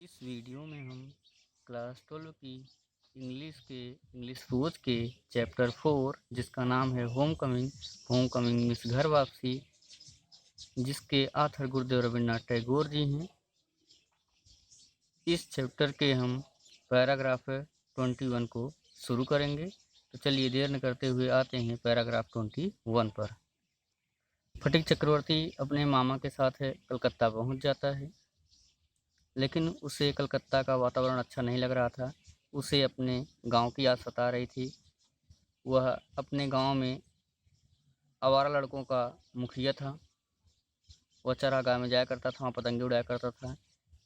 इस वीडियो में हम क्लास 12 की इंग्लिश रोज के चैप्टर 4 जिसका नाम है होम कमिंग मीन्स घर वापसी, जिसके आथर गुरुदेव रविन्द्रनाथ टैगोर जी हैं। इस चैप्टर के हम पैराग्राफ 21 को शुरू करेंगे। तो चलिए देर न करते हुए आते हैं पैराग्राफ 21 पर। फटीक चक्रवर्ती अपने मामा के साथ कलकत्ता पहुंच जाता है, लेकिन उसे कलकत्ता का वातावरण अच्छा नहीं लग रहा था। उसे अपने गांव की याद सता रही थी। वह अपने गांव में आवारा लड़कों का मुखिया था। वह चरागाह में जाया करता था, वहाँ पतंगे उड़ाया करता था।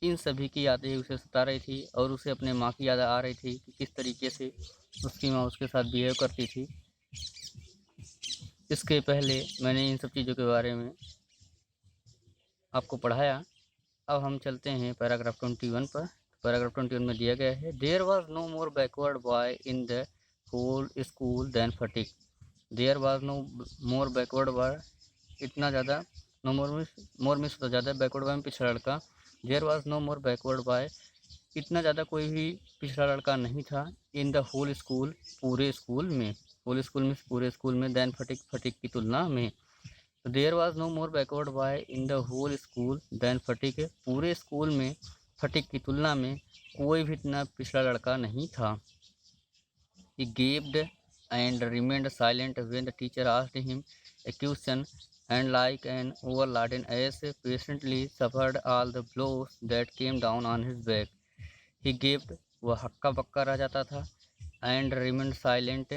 इन सभी की यादें उसे सता रही थी और उसे अपने माँ की याद आ रही थी कि किस तरीके से उसकी माँ उसके साथ बिहेव करती थी। इसके पहले मैंने इन सब चीज़ों के बारे में आपको पढ़ाया। अब हम चलते हैं पैराग्राफ 21 पर। पैराग्राफ 21 में दिया गया है, there was no more backward boy in the whole school than Phatik. There was no more backward boy, इतना ज़्यादा, नो मोर मिस होता ज़्यादा, बैकवर्ड बॉय में पिछड़ा लड़का। There was no more backward boy, इतना ज़्यादा कोई भी पिछड़ा लड़का नहीं था। इन द होल स्कूल, पूरे स्कूल में, होल स्कूल में पूरे स्कूल में, दैन फटीक, फटीक की तुलना में। There was no more backward boy in the whole school than Phatik, पूरे स्कूल में फटीक की तुलना में कोई भी इतना पिछड़ा लड़का नहीं था। He gaped and remained silent when the teacher asked him a question, and like an overladen ass, patiently suffered all the blows that came down on his back. He gaped, वह हक्का बक्का रह जाता था, and remained silent,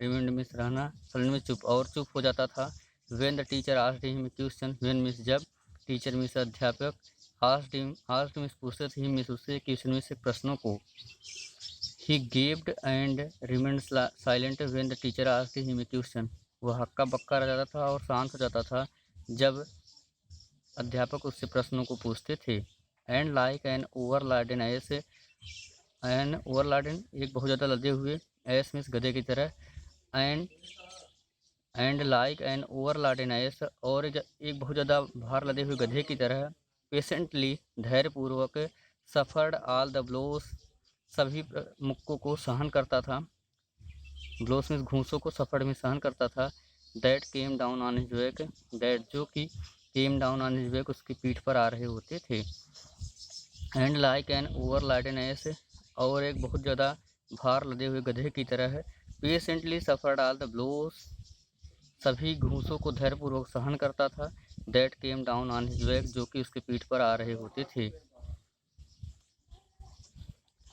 remained means रहना, silent में चुप, और चुप हो जाता था। when the teacher asked him a question, when means जब, teacher मीन्स अध्यापक, asked मीन्स पूछते थे, मीन्स उससे, question मीन्स प्रश्नों को। He gaped and remained silent when the teacher asked him a question. वह हक्का बक्का रह जाता था और शांत हो जाता था जब अध्यापक उससे प्रश्नों को पूछते थे। And like an overladen ass, an overladen एक बहुत ज़्यादा लदे हुए, ass मीन्स गधे की तरह, and like an overladen ass, और एक बहुत ज़्यादा भार लदे हुए गधे की तरह, patiently धैर्यपूर्वक, suffered all the blows, सभी मुक्कों को सहन करता था। ब्लोस में घूंसों को सफर में सहन करता था। That came down on his back, that जो कि came down on his back उसकी पीठ पर आ रहे होते थे। And like an overladen ass, और एक बहुत ज़्यादा भार लदे हुए गधे की तरह है। Patiently suffered all the blows, सभी घूंसों को धैर्यपूर्वक सहन करता था। That came down on his back, जो कि उसके पीठ पर आ रहे होते थे।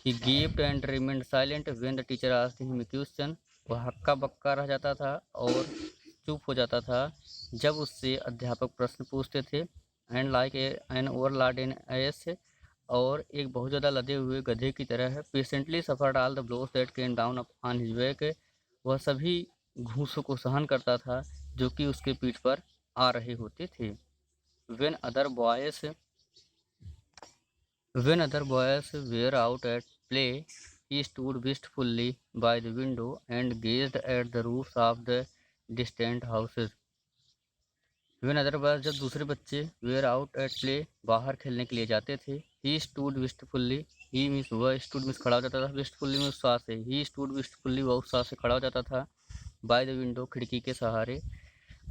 He gaped and remained silent when the teacher asked him a question. वह हक्का बक्का रह जाता था और चुप हो जाता था जब उससे अध्यापक प्रश्न पूछते थे। एंड लाइक एन ओवरलाडेन एस, और एक बहुत ज़्यादा लदे हुए गधे की तरह है। Patiently suffered all the blows that came down on his back, वह सभी घूंसों को सहन करता था जो कि उसके पीठ पर आ रहे होते थे। When other boys When other boys were out at play, he stood wistfully by the window and gazed at the roofs of the distant houses. When other boys, जब दूसरे बच्चे were out at play, बाहर खेलने के लिए जाते थे, he stood wistfully, he means वह, stood मीन्स खड़ा हो जाता था, wistfully में उत्साह से, he stood wistfully वह उत्साह से खड़ा हो जाता था, by the window खिड़की के सहारे,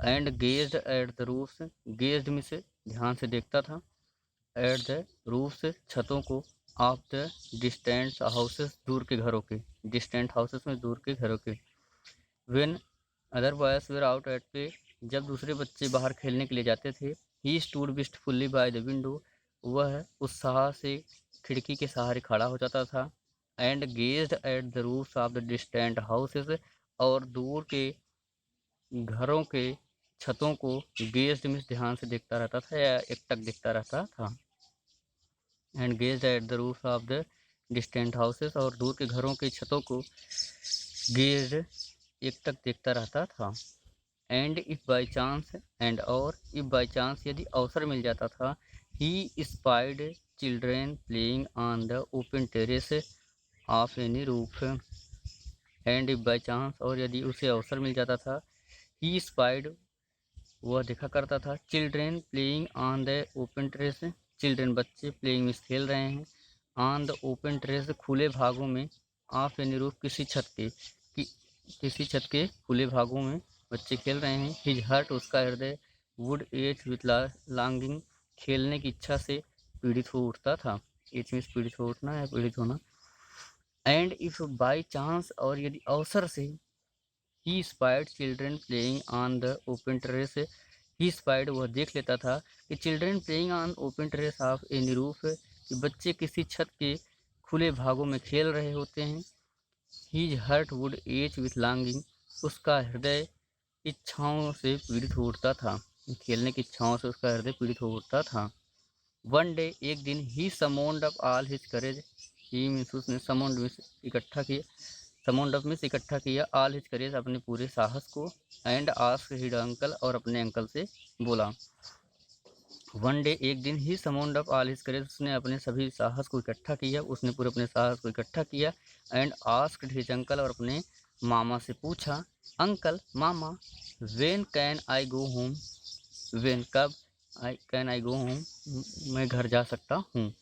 and gazed at the roofs, gazed means ध्यान से देखता था, एट द रूफ्स छतों को, ऑफ द डिस्टेंट हाउसेस दूर के घरों के, डिस्टेंट हाउसेस में दूर के घरों के। When other boys were out at play, जब दूसरे बच्चे बाहर खेलने के लिए जाते थे, he stood wistfully by the window, वह उत्साह से खिड़की के सहारे खड़ा हो जाता था। And gazed at the roofs of the distant houses, और दूर के घरों के छतों को, गेज्ड में ध्यान से देखता रहता था या एकटक देखता रहता था। And gazed at the roof of the distant houses, और दूर के घरों की छतों को गेज्ड एकटक देखता रहता था। And if by chance, and और इफ बाई चांस यदि अवसर मिल जाता था, he spied children playing on the open terrace of any roof. And if by chance, और यदि उसे अवसर मिल जाता था, ही स्पाइड वह देखा करता था, children playing on the open terrace, children बच्चे, प्लेइंग मीन्स खेल रहे हैं, ऑन द ओपन टेरेस, खुले भागों में, ऑफ ए निरूप, किसी छत के खुले भागों में बच्चे खेल रहे हैं। हिज हर्ट, उसका हृदय, वुड एच विथ लॉन्गिंग, खेलने की इच्छा से पीड़ित हो उठता था। एच मीन्स पीड़ित हो उठना या पीड़ित होना। एंड इफ बाई चांस, और यदि अवसर से, he spied children playing on the open terrace, he spied, वह देख लेता था कि children playing on open terrace of any roof, कि बच्चे किसी छत के खुले भागों में खेल रहे होते हैं। His heart would ache with longing, उसका हृदय इच्छाओं से पीड़ित हो उठता था, खेलने की इच्छाओं से उसका हृदय पीड़ित हो उठता था। वन डे, एक दिन, ही समोन्ड अप ऑल हिज करेज, ही मीन्स उसने समोन्ड मीन्स इकट्ठा किया, समोन्ड अप मीन्स इकट्ठा किया, ऑल हिज करेज, अपने पूरे साहस को, एंड आस्क्ड हिज अंकल, और अपने अंकल से बोला। वन डे, एक दिन, ही समोन्ड अप ऑल हिज करेज, उसने अपने सभी साहस को इकट्ठा किया, उसने पूरे अपने साहस को इकट्ठा किया, एंड आस्क्ड हिज अंकल, और अपने मामा से पूछा, uncle, mama, when can I go home, when, कब, कैन आई गो होम, मैं घर जा सकता हूँ।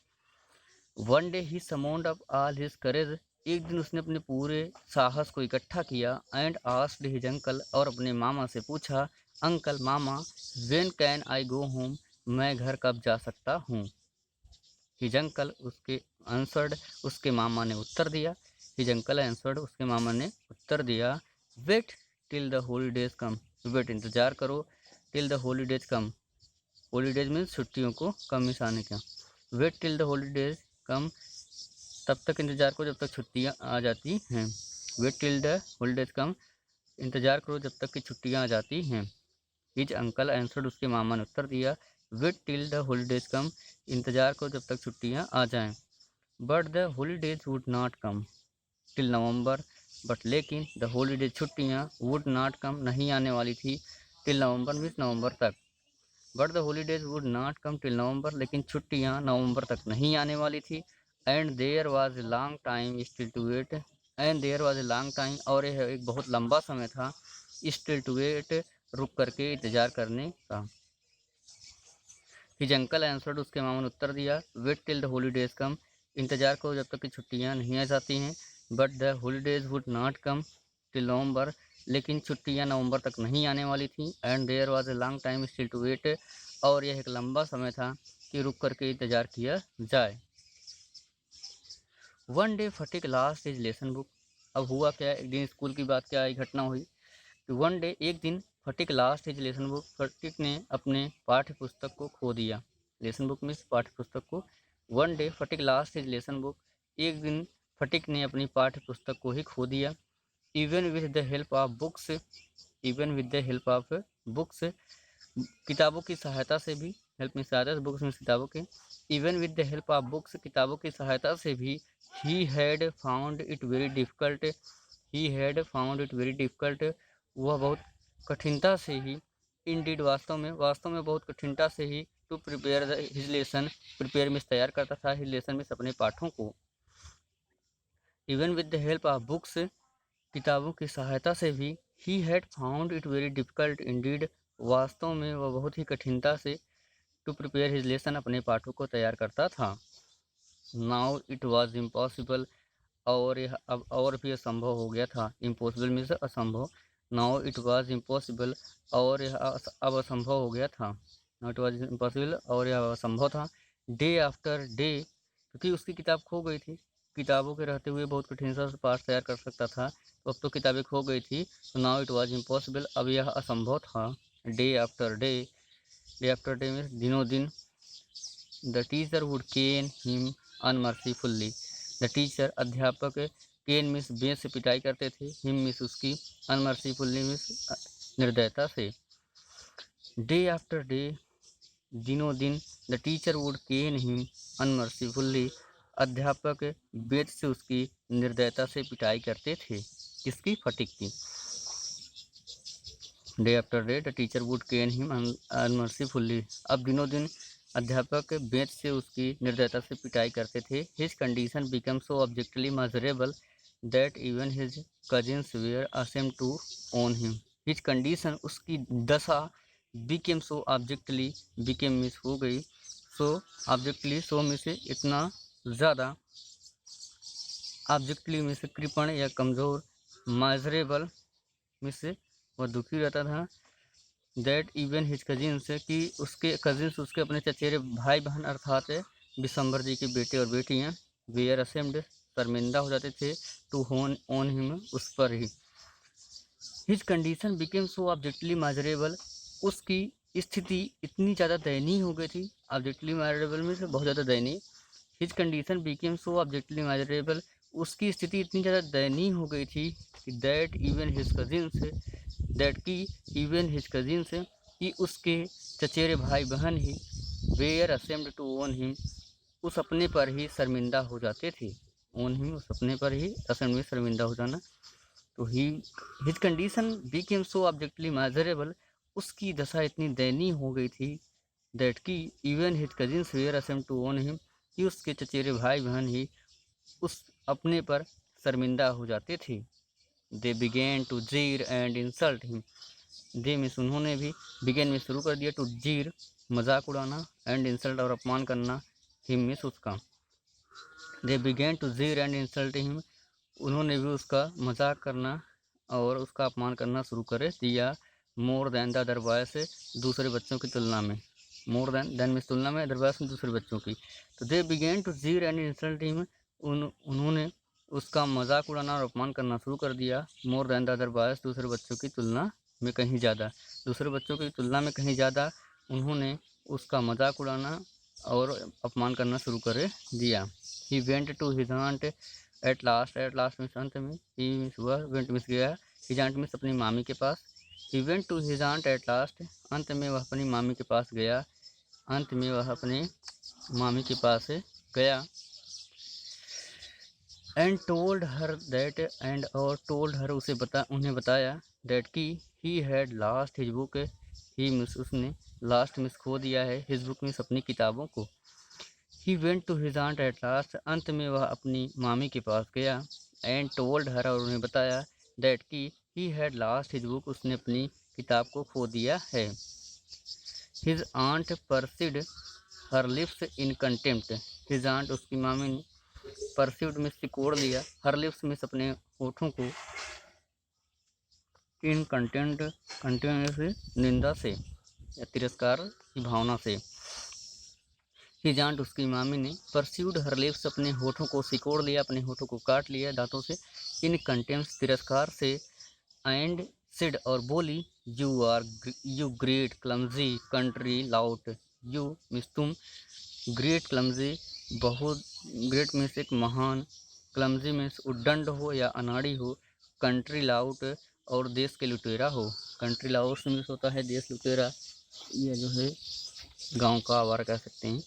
वन डे, ही समोन्ड अप ऑल हिज करेज, एक दिन उसने अपने पूरे साहस को इकट्ठा किया, एंड आस्क्ड हिज अंकल, और अपने मामा से पूछा, uncle, mama, when can I go home, मैं घर कब जा सकता हूँ। हिज अंकल, उसके आंसर्ड, उसके मामा ने उत्तर दिया, हिज अंकल आंसर्ड, उसके मामा ने उत्तर दिया, wait till the holidays come, wait, इंतजार करो, till the holidays come, holidays means छुट्टियों को कम मिस आने का, wait till the holidays come, तब तक इंतजार करो जब तक छुट्टियां आ जाती हैं। Wait till the holidays come, इंतजार करो जब तक कि छुट्टियां आ जाती हैं। हिज अंकल आंसर्ड, उसके मामा ने उत्तर दिया, wait till the holidays come, इंतजार करो जब तक छुट्टियां आ जाएं। But the holidays would not come till November, but लेकिन, द हॉलीडेज, छुट्टियां, वुड नॉट कम, नहीं आने वाली थी, टिल नवंबर मीन्स नवंबर तक। But the holidays would not come till November, लेकिन छुट्टियां नवंबर तक नहीं आने वाली थी। And there was a long time still to wait, and there was a long time, और यह एक बहुत लंबा समय था, स्टिल टू वेट, रुक करके इंतजार करने का। हिज अंकल आंसर्ड, उसके मामा ने उत्तर दिया, wait till the holidays come, इंतजार करो जब तक कि छुट्टियां नहीं आ जाती हैं। But the holidays would not come till November, लेकिन छुट्टियां नवंबर तक नहीं आने वाली थी। And there was a long time still to wait, और यह एक लंबा समय था कि रुक करके इंतजार किया जाए। One day Phatik lost his lesson book, अब हुआ क्या, एक दिन स्कूल की बात क्या घटना हुई कि वन डे, एक दिन, फटिक लास्ट हिज लेसन बुक, फटिक ने अपने पाठ्य पुस्तक को खो दिया, लेसन बुक मीन्स पाठ्य पुस्तक को। One day Phatik lost his lesson book, एक दिन फटिक ने अपनी पाठ्य पुस्तक को ही खो दिया। Even with the help of books, even with the help of books, किताबों की सहायता से भी, हेल्प में सहायता, बुक्स में किताबों के, even with the help of books, किताबों की सहायता से भी, he had found it very difficult, he had found it very difficult, वह बहुत कठिनता से ही, इंडीड, वास्तव में बहुत कठिनता से ही, to prepare his lesson, prepare में तैयार करता था, हिज लेसन में अपने पाठों को। Even with the help of books, किताबों की सहायता से भी, he had found it very difficult Indeed, वास्तव में वह बहुत ही कठिनता से, टू प्रिपेयर हिज लेसन, अपने पाठों को तैयार करता था। नाउ इट वॉज इम्पॉसिबल, और यह अब और भी असंभव हो गया था, इम्पॉसिबल मीन्स असंभव, नाउ इट वॉज इम्पॉसिबल, और यह अब असंभव हो गया था, नाउ इट वॉज इम्पॉसिबल, और यह असंभव था। डे आफ्टर डे, क्योंकि उसकी किताब खो गई थी, किताबों के रहते हुए बहुत कठिनता से पाठ तैयार कर सकता था, तो अब तो किताबें खो गई थी, तो नाउ इट वॉज इम्पॉसिबल, अब यह असंभव था। Day after day, day after day means दिनों दिन। The teacher would cane him unmercifully, the teacher, अध्यापक, केन मिस, बेंच से पिटाई करते थे, हिम मिस, उसकी, अनमर्सीफुल्ली मिस, निर्दयता से। डे आफ्टर डे, दिनों दिन, the teacher would cane him unmercifully, अध्यापक बेंच से उसकी निर्दयता से पिटाई करते थे, किसकी, फटिक की। Day after day, the teacher would cane him unmercifully, अब दिनों दिन अध्यापक बेंच से उसकी निर्दयता से पिटाई करते थे। His condition became so abjectly miserable that even his cousins were ashamed to own him, his condition, उसकी दशा, became so abjectly, became means हो गई, सो ऑब्जेक्टली, सो मिस इतना ज़्यादा, ऑब्जेक्टली में से कृपण या कमज़ोर, माजरेबल में से वह दुखी रहता था, दैट इवन हिज कजिन्स कि उसके कजिन्स उसके अपने चचेरे भाई बहन अर्थात विशंबर जी के बेटे और बेटियाँ वेयर असेम्ड शर्मिंदा हो जाते थे टू होन ऑन हिम उस पर ही। His condition became so abjectly miserable उसकी स्थिति इतनी ज़्यादा दयनीय हो गई थी, ऑब्जेक्टली माजरेबल में से बहुत ज़्यादा दयनीय। His condition became so abjectly miserable उसकी स्थिति इतनी ज़्यादा दयनीय हो गई थी कि दैट इवन हिज कजिन्स कि उसके चचेरे भाई बहन ही were ashamed to own him उस अपने पर ही शर्मिंदा हो जाते थे। ओन हिम उस अपने पर ही असेम्ड में शर्मिंदा हो जाना। तो his condition became so abjectly miserable उसकी दशा इतनी दयनीय हो गई थी दैट कि even his cousins were ashamed to own him कि उसके चचेरे भाई बहन ही उस अपने पर शर्मिंदा हो जाते थे। दे बिगेन टू जीर and insult him, they means उन्होंने भी, बिगेन में शुरू कर दिया, टू जीर मजाक उड़ाना, एंड इंसल्ट और अपमान करना, हिम मीन्स उसका। दे बिगेन टू जीर एंड इंसल्ट हिम उन्होंने भी उसका मजाक करना और उसका अपमान करना शुरू कर दिया। More than the other boys दूसरे बच्चों की तुलना में, मोर देन मीन्स तुलना में, अदरवाइज में दूसरे बच्चों की। तो दे बिगेन टू जीर एंड इंसल्ट हिम उन्होंने उसका मजाक उड़ाना और अपमान करना शुरू कर दिया। More than the other boys दूसरे बच्चों की तुलना में कहीं ज़्यादा, दूसरे बच्चों की तुलना में कहीं ज़्यादा उन्होंने उसका मजाक उड़ाना और अपमान करना शुरू कर दिया। He went to his aunt at last means अंत में, ही मीन्स हुआ, वेंट मीन्स गया, हिज आंट मीन्स अपनी मामी के पास। He went to his aunt at last अंत में वह अपनी मामी के पास गया, अंत में वह अपने मामी के पास गया। And told her that and और टोल्ड हर उन्हें बताया दैट कि he had lost his book, he means उसने, लास्ट मीन्स खो दिया है, हिज बुक मीन्स अपनी किताबों को। He went to his aunt at last अंत में वह अपनी मामी के पास गया। एंड टोल्ड हर और उन्हें बताया दैट कि he had lost his book उसने अपनी किताब को खो दिया है। His aunt pursed her lips in contempt, his aunt उसकी मामी ने परसिव्ड में सिकोड़ लिया, हर लिप्स में अपने होठों को, इन कंटेंट से निंदा से या तिरस्कार की भावना से। हिज आंट उसकी मामी ने परस्यूड हर लिप्स अपने होठों को सिकोड़ लिया, अपने होठों को काट लिया दांतों से, इन कंटेम्प्ट तिरस्कार से। एंड सिड और बोली you great clumsy country lout, you means तुम, ग्रेट क्लमजी बहुत, ग्रेट मीन्स एक महान, क्लमजी मीन्स उद्दंड हो या अनाड़ी हो, कंट्री लाउट और देश के लुटेरा हो। कंट्री लाउट मीन्स होता है देश लुटेरा, यह जो है गांव का आवारा कह सकते हैं।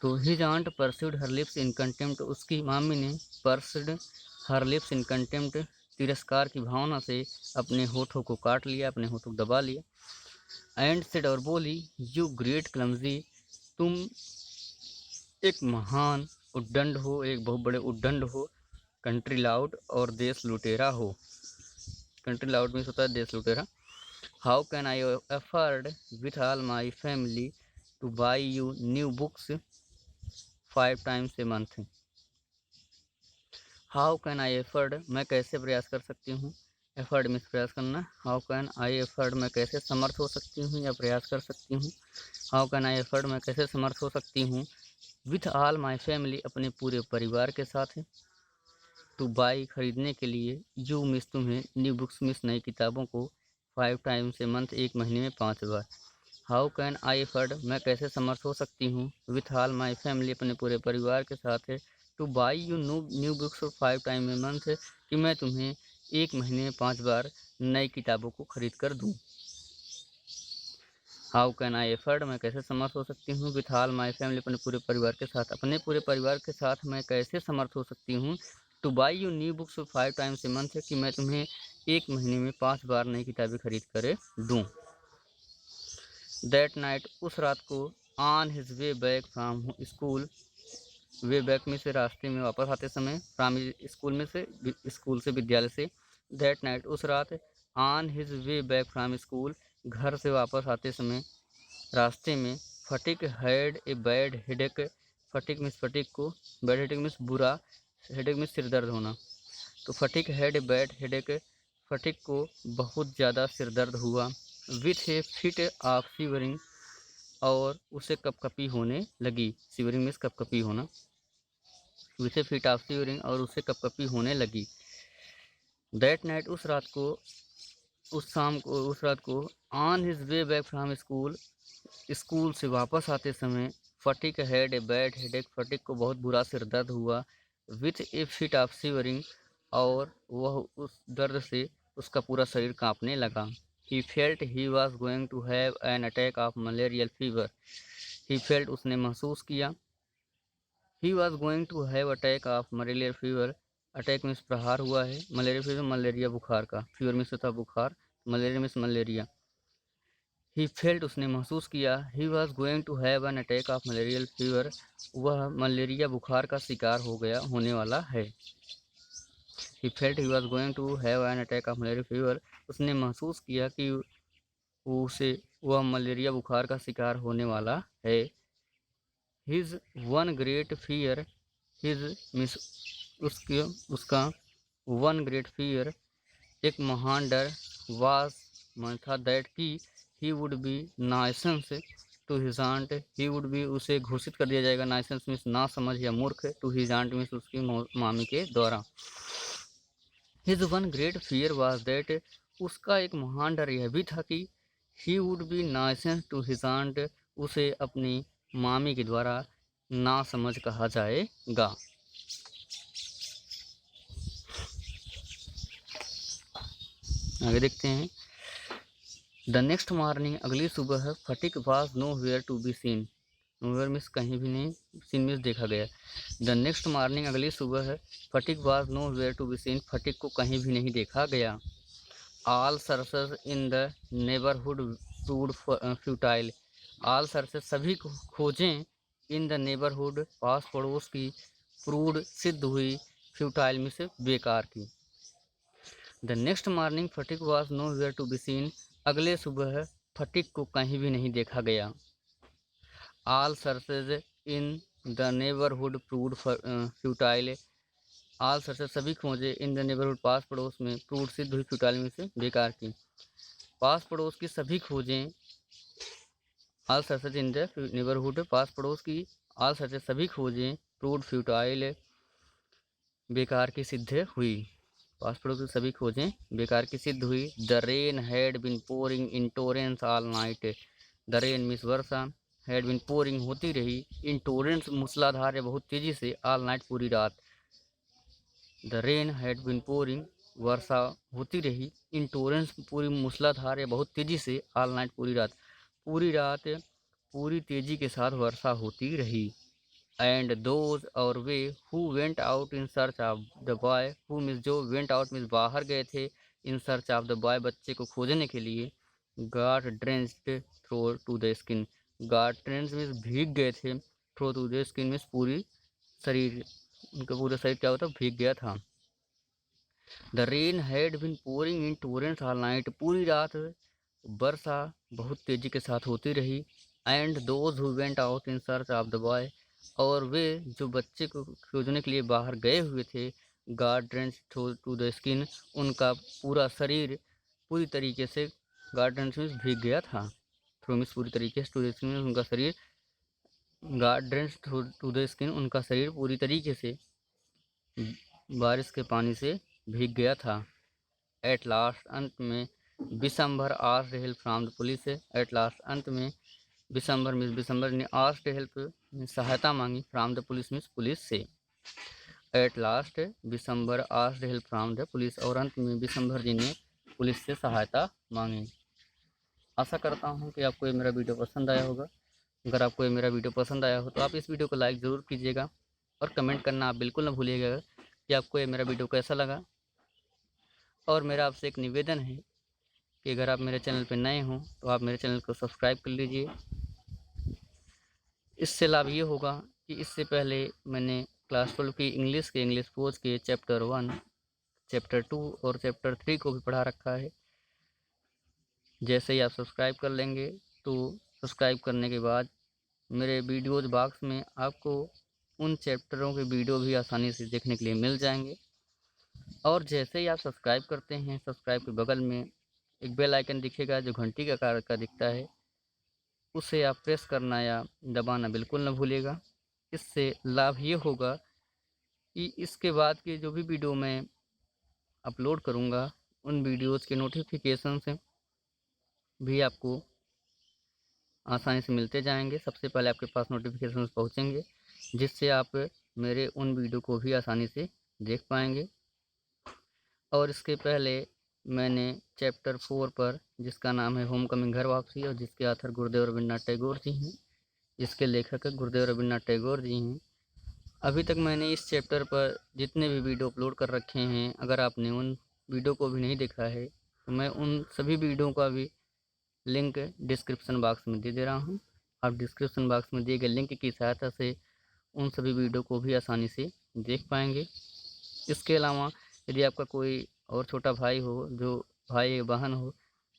तो his aunt pursed her lips in contempt उसकी मामी ने परस्ड हर लिप्स इन कंटेम्प्ट तिरस्कार की भावना से अपने होठों को काट लिया, अपने होठों को दबा लिया। एंड सेड और बोली यू ग्रेट क्लमजी तुम एक महान उद्दंड हो, एक बहुत बड़े उद्दंड हो, कंट्री लाउड और देश लुटेरा हो। कंट्री लाउड मीन्स होता है देश लुटेरा। How can I afford with all my family to buy you new books 5 times a month। How can I afford मैं कैसे प्रयास कर सकती हूँ, एफर्ड मीन्स प्रयास करना, हाउ कैन आई एफर्ड मैं कैसे समर्थ हो सकती हूँ या प्रयास कर सकती हूँ, हाउ कैन आई एफर्ड मैं कैसे समर्थ हो सकती हूँ, विथ ऑल माई फैमिली अपने पूरे परिवार के साथ, टू बाई खरीदने के लिए, यू मिस तुम्हें, न्यू बुक्स मिस नई किताबों को, 5 times a month एक महीने में 5 बार। हाउ कैन आई एफर्ड मैं कैसे समर्थ हो सकती हूँ, विथ ऑल माई फैमिली अपने पूरे परिवार के साथ, to buy you new books 5 times a month कि मैं तुम्हें एक महीने में 5 बार नई किताबों को खरीद कर दूँ। हाउ कैन आई एफर्ड मैं कैसे समर्थ हो सकती हूँ, विथ ऑल माई फैमिली अपने पूरे परिवार के साथ, अपने पूरे परिवार के साथ मैं कैसे समर्थ हो सकती हूँ, to buy you new books 5 times a month कि मैं तुम्हें एक महीने में 5 बार नई किताबें खरीद कर दूँ। दैट नाइट उस रात को, on his way back from school, way back में से रास्ते में वापस आते समय, फ्राम स्कूल में से, स्कूल से विद्यालय से, दैट नाइट उस रात, on his way back from school घर से वापस आते समय रास्ते में, Phatik had a bad headache Phatik means Phatik को, बैड हेडेक मीन्स बुरा, हेडेक मीन्स सिर दर्द होना। तो Phatik had a bad headache, Phatik को बहुत ज़्यादा सिर दर्द हुआ। With a fit of fevering, और उसे कपकपी होने लगी। सीवरिंग मीन्स कपकपी होना। With a fit of fevering, और उसे कपकपी होने लगी। दैट नाइट, उस रात को, उस रात को on his way back from school, school से वापस आते समय, फटिक had a bad headache, Phatik को बहुत बुरा सिर दर्द हुआ। With a fit of shivering, और वह उस दर्द से उसका पूरा शरीर कांपने लगा। He felt he was going to have an attack of malarial fever. He felt, उसने महसूस किया। He was going to have attack of malarial fever, attack means प्रहार हुआ है, मलेरिया फीवर मलेरिया बुखार का, फीवर मीन्स होता बुखार, malaria means malaria. He felt, उसने महसूस किया। He was going to have an attack of malarial fever, वह मलेरिया बुखार का शिकार होने वाला है। He felt he was going to have an attack of malaria fever, उसने महसूस किया कि वह मलेरिया बुखार का शिकार होने वाला है। His one great fear, his miss उसका वन ग्रेट फियर, एक महान डर, वाज था, दैट की he would be nuisance to his aunt, he would be, उसे घोषित कर दिया जाएगा, नाइसेंस मीन्स ना समझ या मूर्ख, टू हिज आंट मीन्स उसकी मामी के द्वारा। His one great fear was that, उसका एक महान डर यह भी था कि he would be nuisance to his aunt, उसे अपनी मामी के द्वारा ना समझ कहा जाएगा। आगे देखते हैं। द नेक्स्ट मॉर्निंग, अगली सुबह, Phatik was nowhere to be seen, nowhere means कहीं भी नहीं, सीन मीन्स देखा गया। द नेक्स्ट मॉर्निंग, अगली सुबह, Phatik was nowhere to be seen, Phatik को कहीं भी नहीं देखा गया। All searches in the neighbourhood proved futile, all searches, सभी खोजें, इन द नेबरहुड, पास पड़ोस की, प्रूव्ड, सिद्ध हुई, फ्यूटाइल मीन्स बेकार की। The next morning, Phatik was nowhere to be seen, अगले सुबह फटिक को कहीं भी नहीं देखा गया। All searches in the neighbourhood proved futile, all searches, सभी खोजे, इन द नेबरहुड, पास पड़ोस में, प्रूव्ड, सिद्ध हुई, फ्यूटाइल में से बेकार की। पास पड़ोस की सभी खोजें, all searches in the neighbourhood, पास पड़ोस की, ऑल सर्चेज, सभी खोजें, प्रूव्ड, फ्यूटाइल, बेकार की सिद्ध हुई। पास पड़ोस की सभी खोजें बेकार की सिद्ध हुई। The rain had been pouring in torrents all night, the rain means वर्षा, हैड बिन पोरिंग, होती रही, इन टोरेंस, मूसलाधार या बहुत तेजी से, ऑल नाइट, पूरी रात। The rain had been pouring, वर्षा होती रही, इन टोरेंस, पूरी मूसलाधार या बहुत तेजी से, ऑल नाइट, पूरी रात, पूरी रात पूरी तेजी के साथ वर्षा होती रही। एंड दोज, और वे, who went out in search of the boy, who means जो, वेंट आउट मीन्स बाहर गए थे, in search of the boy, बच्चे को खोजने के लिए, got drenched through to the skin, got drenched means भीग गए थे, through to the skin means पूरी शरीर, उनका पूरा शरीर क्या होता भीग गया था। The rain had been pouring in torrents all night, पूरी रात वर्षा बहुत तेजी के साथ होती रही। And those who went out in search of the boy, और वे जो बच्चे को खोजने के लिए बाहर गए हुए थे, got drenched to the skin, उनका पूरा शरीर पूरी तरीके से, गॉट ड्रेंच्ड मीन्स भीग गया था, थ्रू मीन्स पूरी तरीके से, टू द स्किन उनका शरीर, got drenched to the skin, उनका शरीर पूरी तरीके से बारिश के पानी से भीग गया था। एट लास्ट, अंत में, Bishamber asked help from the police, at last, अंत में, बिसम्बर मीन्स बिसम्बर ने आस्क्ड हेल्प सहायता मांगी, from the police means police से। At last, Bishamber asked help from the police, और अंत में बिसम्बर जी ने पुलिस से सहायता मांगी। आशा करता हूँ कि आपको ये मेरा वीडियो पसंद आया होगा। अगर आपको ये मेरा वीडियो पसंद आया हो तो आप इस वीडियो को लाइक ज़रूर कीजिएगा, और कमेंट करना आप बिल्कुल ना भूलिएगा कि आपको ये मेरा वीडियो कैसा लगा। और मेरा आपसे एक निवेदन है कि अगर आप मेरे चैनल पर नए हों तो आप मेरे चैनल को सब्सक्राइब कर लीजिए। इससे लाभ ये होगा कि इससे पहले मैंने क्लास 12 की इंग्लिश पोज के चैप्टर 1, चैप्टर 2 और चैप्टर 3 को भी पढ़ा रखा है। जैसे ही आप सब्सक्राइब कर लेंगे तो सब्सक्राइब करने के बाद मेरे वीडियोज़ बॉक्स में आपको उन चैप्टरों के वीडियो भी आसानी से देखने के लिए मिल जाएंगे। और जैसे ही आप सब्सक्राइब करते हैं, सब्सक्राइब के बगल में एक बेल आइकन दिखेगा जो घंटी का आकार का दिखता है, उसे आप प्रेस करना या दबाना बिल्कुल न भूलिएगा। इससे लाभ ये होगा कि इसके बाद के जो भी वीडियो मैं अपलोड करूँगा, उन वीडियोज़ के नोटिफिकेशन से भी आपको आसानी से मिलते जाएंगे। सबसे पहले आपके पास नोटिफिकेशन पहुँचेंगे, जिससे आप मेरे उन वीडियो को भी आसानी से देख पाएंगे। और इसके पहले मैंने चैप्टर 4 पर, जिसका नाम है होम कमिंग घर वापसी, और जिसके ऑथर गुरुदेव रविन्द्रनाथ टैगोर जी हैं, जिसके लेखक गुरुदेव रविन्द्रनाथ टैगोर जी हैं, अभी तक मैंने इस चैप्टर पर जितने भी वीडियो अपलोड कर रखे हैं, अगर आपने उन वीडियो को भी नहीं देखा है तो मैं उन सभी वीडियो का भी लिंक डिस्क्रिप्शन बॉक्स में दे रहा हूँ। आप डिस्क्रिप्शन बॉक्स में दिए गए लिंक की सहायता से उन सभी वीडियो को भी आसानी से देख पाएंगे। इसके अलावा यदि आपका कोई और छोटा भाई हो, जो भाई या बहन हो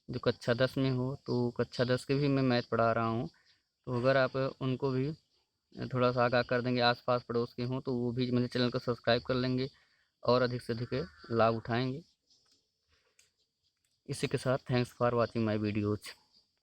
जो कक्षा 10 में हो, तो कक्षा 10 के भी मैं मैथ पढ़ा रहा हूँ, तो अगर आप उनको भी थोड़ा सा आगाह कर देंगे, आसपास पड़ोस के हों, तो वो भी मेरे चैनल को सब्सक्राइब कर लेंगे और अधिक से अधिक लाभ उठाएंगे। इसी के साथ thanks for watching my videos.